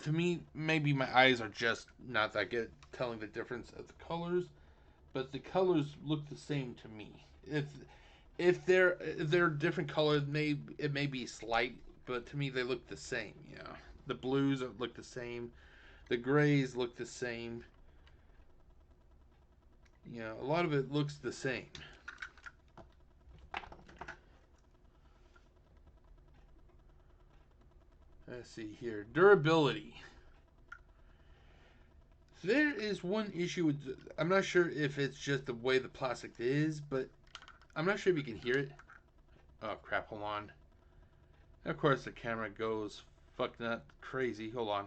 To me, maybe my eyes are just not that good at telling the difference of the colors, but the colors look the same to me. If they're different colors, it may be slight, but to me they look the same. The blues look the same. The grays look the same. A lot of it looks the same. Let's see here. Durability. There is one issue with... I'm not sure if it's just the way the plastic is, but I'm not sure if you can hear it. Oh, crap. Hold on. Of course, the camera goes fuck nut crazy. Hold on.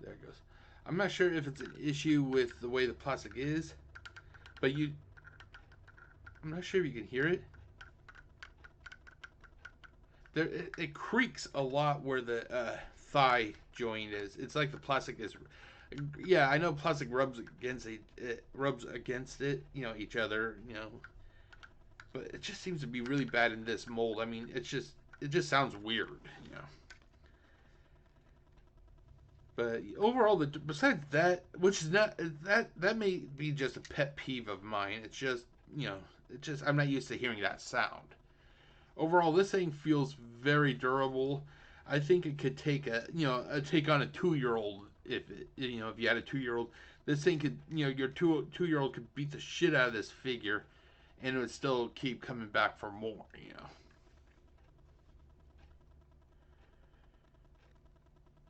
There it goes. I'm not sure if it's an issue with the way the plastic is, but I'm not sure if you can hear it. There, it creaks a lot where the thigh joint is. It's like the plastic is. Yeah, I know plastic rubs against it, each other, but it just seems to be really bad in this mold. I mean, it just sounds weird. But overall, besides that, which is not that may be just a pet peeve of mine. It's just I'm not used to hearing that sound. Overall, this thing feels very durable. I think it could take take on a 2-year old if you had a 2-year old. This thing could your 2-year old could beat the shit out of this figure, and it would still keep coming back for more.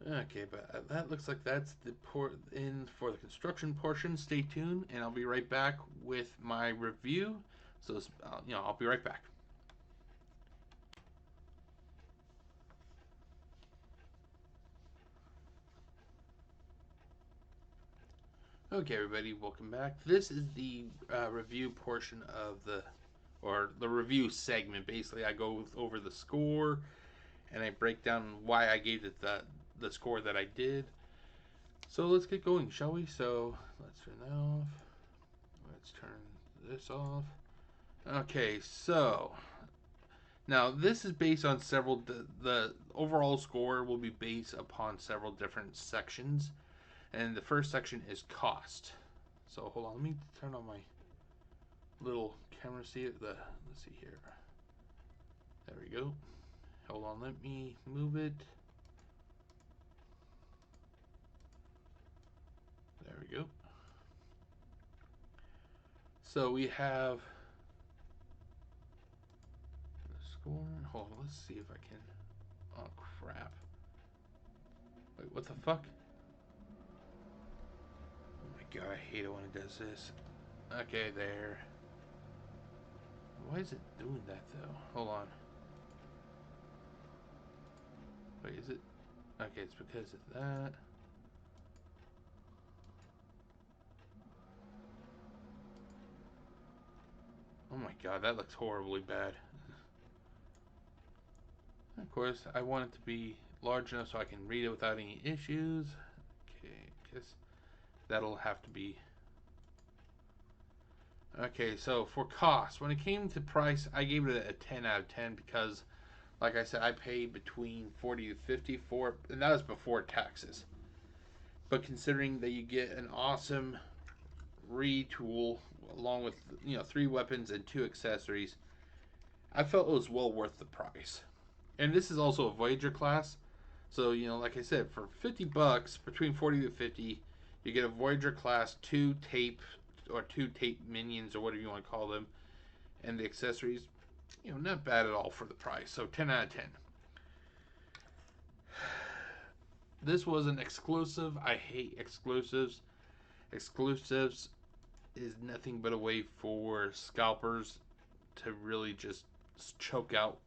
Okay, but that looks like that's the port in for the construction portion. Stay tuned, and I'll be right back with my review. So I'll be right back. Okay, everybody, welcome back. This is the review portion of the review segment. Basically, I go over the score, and I break down why I gave it the score that I did. So let's get going, shall we? So let's turn that off. Let's turn this off. Okay, so now this is based on several. The overall score will be based upon several different sections, and the first section is cost. So hold on, let me turn on my little camera. Let's see here. There we go. Hold on, let me move it. There we go. So we have the score. Hold on, let's see if I can. Oh crap! Wait, what the fuck? Oh my god, I hate it when it does this. Okay, there. Why is it doing that though? Hold on. Wait, is it? Okay, it's because of that. Oh my god, that looks horribly bad. Of course, I want it to be large enough so I can read it without any issues. Okay, because that'll have to be. Okay, so for cost, when it came to price, I gave it a 10 out of 10 because, like I said, I paid between 40 to 50 for it, and that was before taxes. But considering that you get an awesome retool along with 3 weapons and 2 accessories, I felt it was well worth the price. And this is also a Voyager class, so like I said, for $50, between 40 to 50, you get a Voyager class 2 tape minions or whatever you want to call them, and the accessories. Not bad at all for the price. So 10 out of 10. This was an exclusive. I hate exclusives. Exclusives is nothing but a way for scalpers to really just choke out,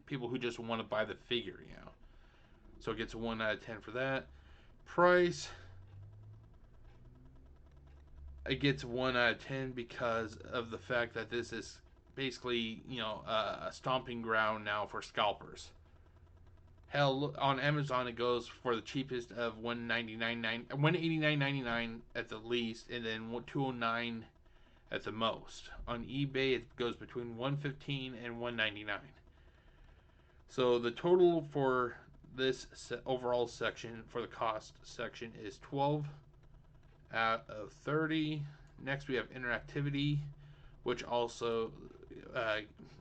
people who just want to buy the figure. So it gets a 1 out of 10 for that. Price, it gets 1 out of 10 because of the fact that this is basically, a stomping ground now for scalpers. Hell, on Amazon it goes for the cheapest of $189.99 at the least, and then $209 at the most. On eBay it goes between $115 and $199. So the total for this overall section for the cost section is 12 out of 30. Next we have interactivity, which also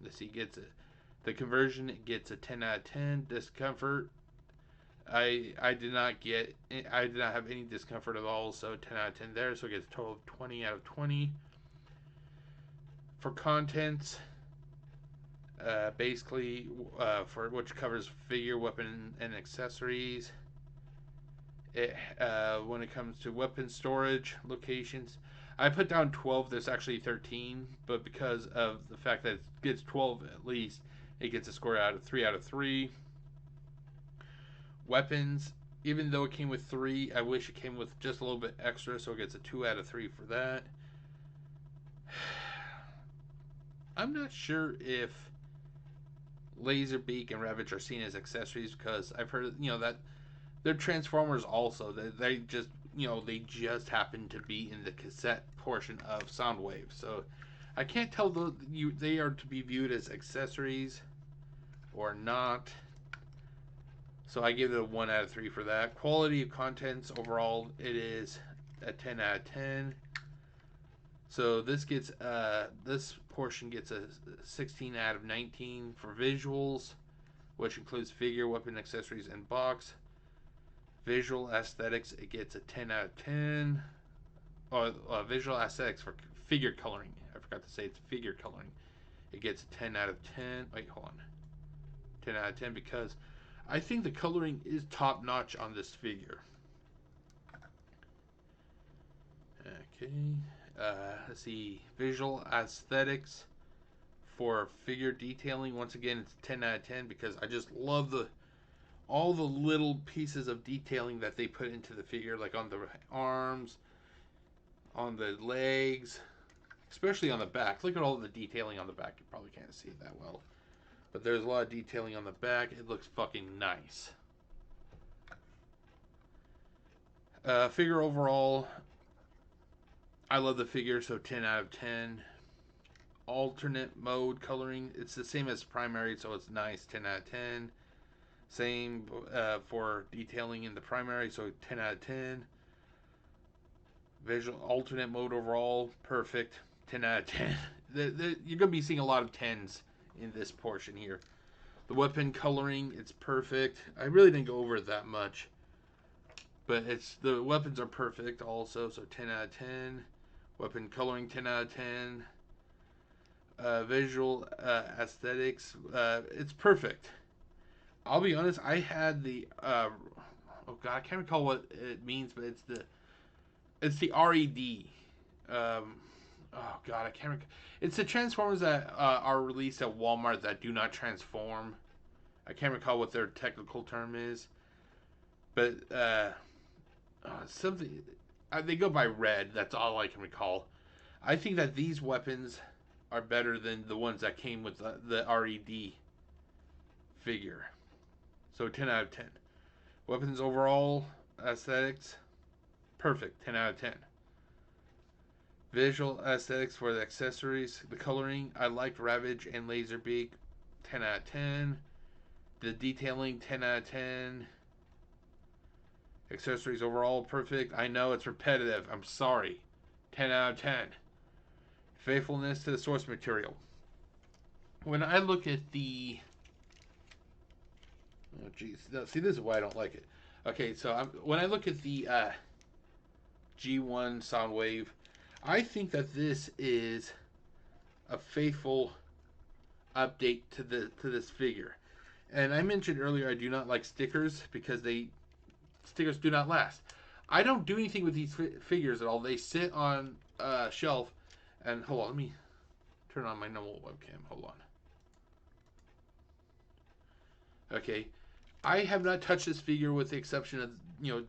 let's see, gets the conversion. It gets a 10 out of 10. Discomfort, I did not have any discomfort at all, so 10 out of 10 there. So it gets a total of 20 out of 20. For contents, basically for which covers figure, weapon, and accessories. When it comes to weapon storage locations, I put down 12. There's actually 13, but because of the fact that it gets 12 at least, it gets a score out of 3 out of 3. Weapons, Even though it came with 3, I wish it came with just a little bit extra, so it gets a 2 out of 3 for that. I'm not sure if Laserbeak and Ravage are seen as accessories, because I've heard, that they're Transformers also. They just, they just happen to be in the cassette portion of Soundwave. So I can't tell they are to be viewed as accessories or not. So I give it a 1 out of 3 for that. Quality of contents overall, it is a 10 out of 10. So this portion gets a 16 out of 19 for visuals, which includes figure, weapon, accessories, and box. Visual aesthetics, it gets a 10 out of 10. Visual aesthetics for figure coloring. I forgot to say it's figure coloring. It gets a 10 out of 10. Wait, hold on. 10 out of 10 because I think the coloring is top notch on this figure. Okay. Let's see. Visual aesthetics for figure detailing. Once again, it's 10 out of 10 because I just love all the little pieces of detailing that they put into the figure, like on the arms, on the legs, especially on the back. Look at all the detailing on the back. You probably can't see it that well, but there's a lot of detailing on the back. It looks fucking nice. Figure overall, I love the figure, so 10 out of 10. Alternate mode coloring, it's the same as primary, so it's nice, 10 out of 10. Same for detailing in the primary, so 10 out of 10. Visual alternate mode overall, perfect, 10 out of 10. You're going to be seeing a lot of 10s in this portion here. The weapon coloring, it's perfect. I really didn't go over it that much, but the weapons are perfect also, so 10 out of 10. Weapon coloring, 10 out of 10. Visual aesthetics, it's perfect. I'll be honest, I had the oh god, I can't recall what it means, but it's the RED. Oh god, I can't. It's the Transformers that are released at Walmart that do not transform. I can't recall what their technical term is, but something they go by red. That's all I can recall. I think that these weapons are better than the ones that came with the RED figure. So 10 out of 10. Weapons overall, aesthetics, perfect, 10 out of 10. Visual aesthetics for the accessories, the coloring, I liked Ravage and Laserbeak, 10 out of 10. The detailing, 10 out of 10. Accessories overall, perfect. I know it's repetitive, I'm sorry, 10 out of 10. Faithfulness to the source material. When I look at the... Oh, geez. No, see, this is why I don't like it. Okay, so when I look at the G1 Soundwave, I think that this is a faithful update to this figure. And I mentioned earlier I do not like stickers because stickers do not last. I don't do anything with these figures at all. They sit on a shelf. And hold on, let me turn on my normal webcam. Hold on. Okay. I have not touched this figure with the exception of,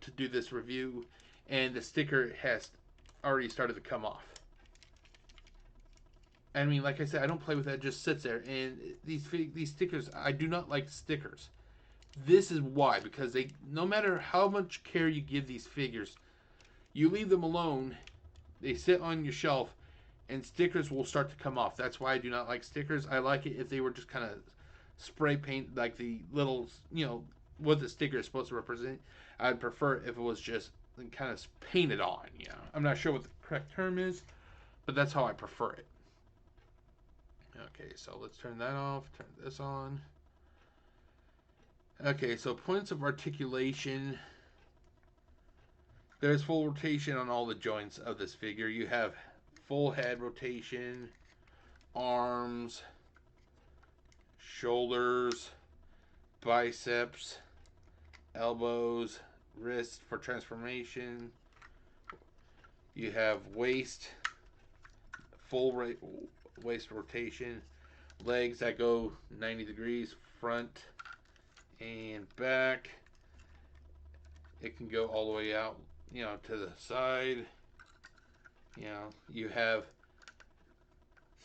to do this review, and the sticker has already started to come off. I mean, like I said, I don't play with that; it just sits there. And these stickers, I do not like stickers. This is why, because no matter how much care you give these figures, you leave them alone, they sit on your shelf, and stickers will start to come off. That's why I do not like stickers. I like it if they were just kind of spray paint, like the little, what the sticker is supposed to represent. I'd prefer if it was just kind of painted on. I'm not sure what the correct term is, but that's how I prefer it. Okay, so let's turn that off. Turn this on. Okay, so points of articulation. There's full rotation on all the joints of this figure. You have full head rotation, arms, shoulders, biceps, elbows, wrists for transformation. You have waist, full waist rotation, legs that go 90 degrees front and back, It can go all the way out, you know, to the side. You know, you have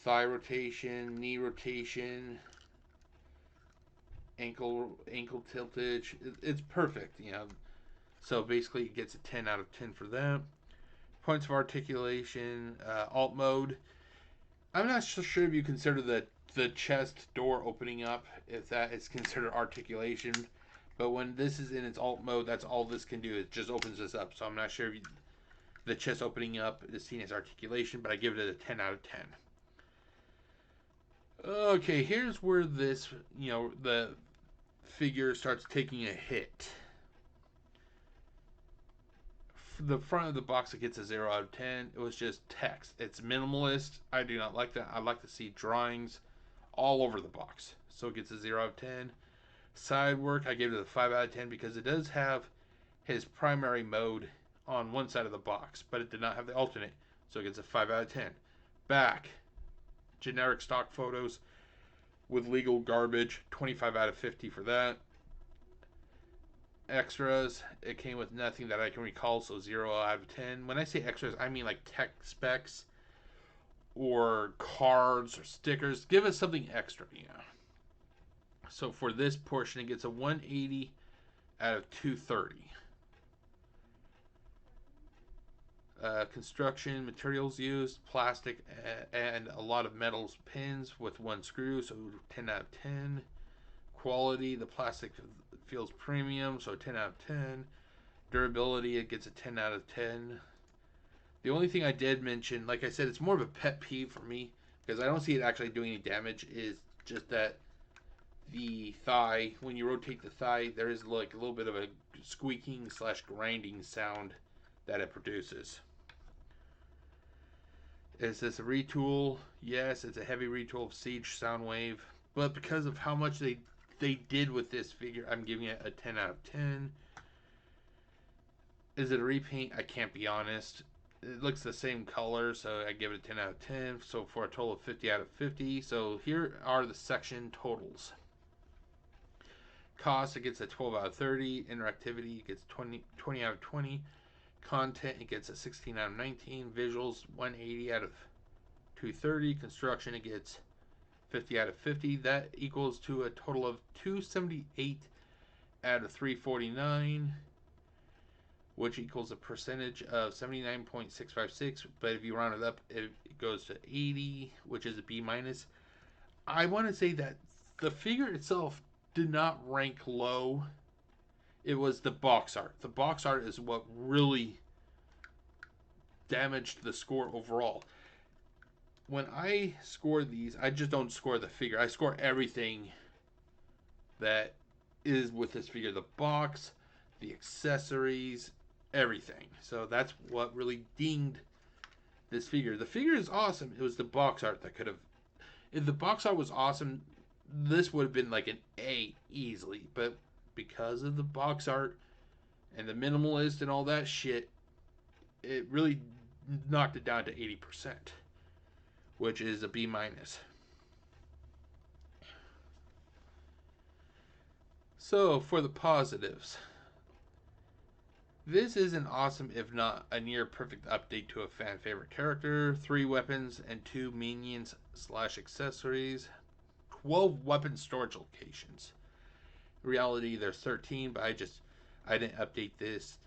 thigh rotation, knee rotation, ankle tiltage. It's perfect, you know. So basically, it gets a 10 out of 10 for that. Points of articulation, alt mode. I'm not so sure if you consider the chest door opening up, if that is considered articulation. But when this is in its alt mode, that's all this can do. It just opens this up. So I'm not sure if the chest opening up is seen as articulation, but I give it a 10 out of 10. Okay, here's where this, you know, the figure starts taking a hit. The front of the box, it gets a 0 out of 10. It was just text. It's minimalist. I do not like that. I like to see drawings all over the box. So it gets a 0 out of 10. Side work, I gave it a 5 out of 10 because it does have his primary mode on one side of the box, but it did not have the alternate. So it gets a 5 out of 10. Back, generic stock photos with legal garbage, 25 out of 50 for that. Extras, it came with nothing that I can recall, so 0 out of 10. When I say extras, I mean like tech specs or cards or stickers. Give us something extra, you know. So for this portion, it gets a 180 out of 230. Construction materials used, plastic and a lot of metals pins with one screw, so 10 out of 10. Quality, the plastic feels premium, so 10 out of 10. Durability, it gets a 10 out of 10. The only thing I did mention, like I said, it's more of a pet peeve for me because I don't see it actually doing any damage, is just that the thigh, when you rotate the thigh, there is like a little bit of a squeaking / grinding sound that it produces. Is this a retool? Yes, it's a heavy retool of Siege Soundwave, but because of how much they did with this figure, I'm giving it a 10 out of 10. Is it a repaint? I can't be honest. It looks the same color, so I give it a 10 out of 10. So for a total of 50 out of 50. So here are the section totals. Cost, it gets a 12 out of 30. Interactivity, it gets 20 out of 20. Content, it gets a 16 out of 19. Visuals, 180 out of 230. Construction, it gets 50 out of 50. That equals to a total of 278 out of 349, which equals a percentage of 79.656. But if you round it up, it goes to 80, which is a B minus. I want to say that the figure itself did not rank low. It was the box art. The box art is what really damaged the score overall. When I score these, I just don't score the figure. I score everything that is with this figure. The box, the accessories, everything. So that's what really dinged this figure. The figure is awesome. It was the box art that could have... If the box art was awesome, this would have been like an A easily. But because of the box art and the minimalist and all that shit, it really knocked it down to 80%, which is a B minus. So for the positives, this is an awesome, if not a near perfect update to a fan favorite character. 3 weapons and 2 minions / accessories. 12 weapon storage locations. In reality, there's 13, but I didn't update this.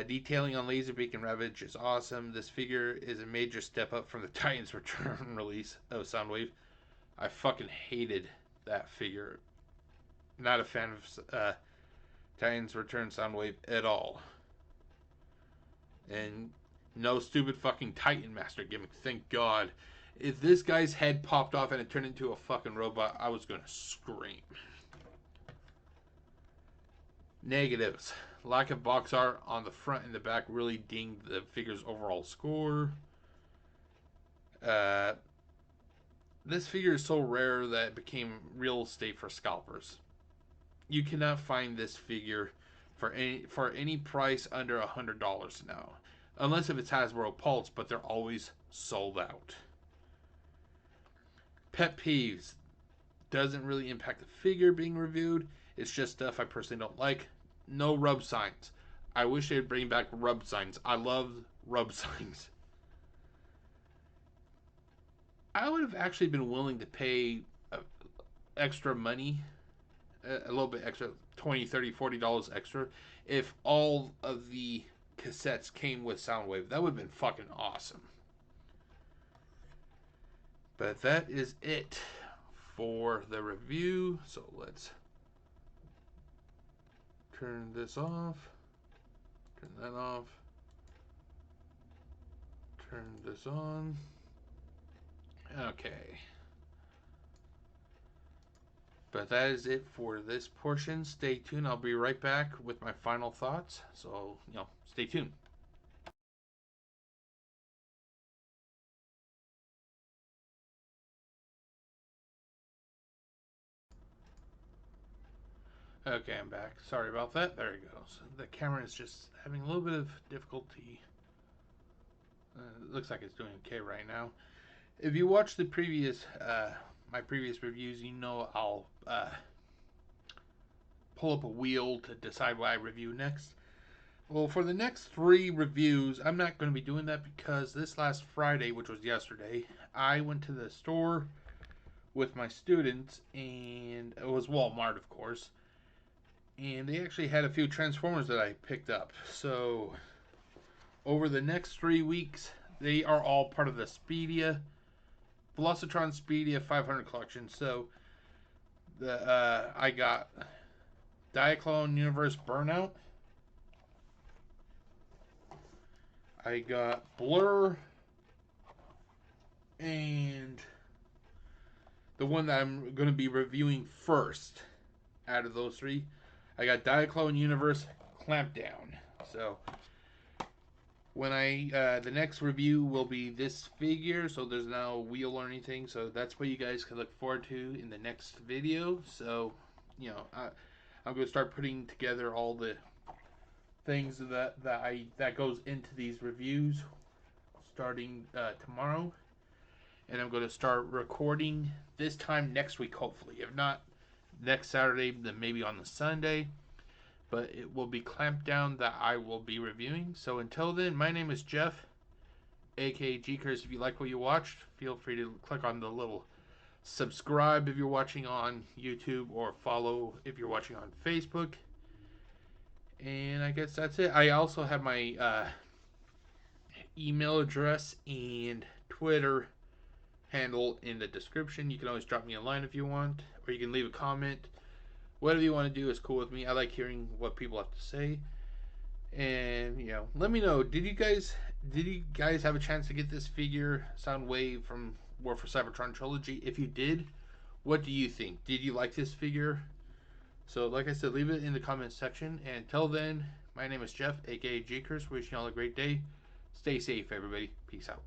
Detailing on Laserbeak and Ravage is awesome. This figure is a major step up from the Titans Return release of Soundwave. I fucking hated that figure. Not a fan of Titans Return Soundwave at all. And no stupid fucking Titan Master gimmick, thank God. If this guy's head popped off and it turned into a fucking robot, I was gonna scream. Negatives. Lack of box art on the front and the back really dinged the figure's overall score. This figure is so rare that it became real estate for scalpers. You cannot find this figure for any price under $100 now, unless if it's Hasbro Pulse, but they're always sold out. Pet peeves doesn't really impact the figure being reviewed. It's just stuff I personally don't like. No rub signs. I wish they'd bring back rub signs. I love rub signs. I would have actually been willing to pay extra money, a little bit extra, 20, 30, $40 extra, if all of the cassettes came with Soundwave. That would have been fucking awesome. But that is it for the review. So let's turn this off. Turn that off. Turn this on. Okay. But that is it for this portion. Stay tuned. I'll be right back with my final thoughts. So, stay tuned. Okay, I'm back. Sorry about that. There it goes. The camera is just having a little bit of difficulty. It looks like it's doing okay right now. If you watched the previous, my previous reviews, you know I'll pull up a wheel to decide what I review next. Well, for the next 3 reviews, I'm not going to be doing that because this last Friday, which was yesterday, I went to the store with my students, and it was Walmart, of course, and they actually had a few Transformers that I picked up. So, over the next 3 weeks, they are all part of the Velocitron Speedia 500 collection. So, I got Diaclone Universe Burnout. I got Blur, and the one that I'm going to be reviewing first out of those 3, I got Diaclone Universe Clampdown. So when the next review will be this figure, so there's no wheel or anything, so that's what you guys can look forward to in the next video. So I'm going to start putting together all the things that goes into these reviews starting tomorrow, and I'm going to start recording this time next week, hopefully. If not next Saturday, then maybe on the Sunday. But it will be Clampdown that I will be reviewing. So until then, my name is Jeff, aka GCurse. If you like what you watched, feel free to click on the little subscribe if you're watching on YouTube, or follow if you're watching on Facebook. And I guess that's it. I also have my email address and Twitter handle in the description. You can always drop me a line if you want, or you can leave a comment. Whatever you want to do is cool with me. I like hearing what people have to say. And let me know, did you guys have a chance to get this figure Soundwave from War for Cybertron Trilogy? If you did, what do you think? Did you like this figure? So like I said, leave it in the comments section. And until then, my name is Jeff, aka GCurse, wishing you all a great day. Stay safe, everybody. Peace out.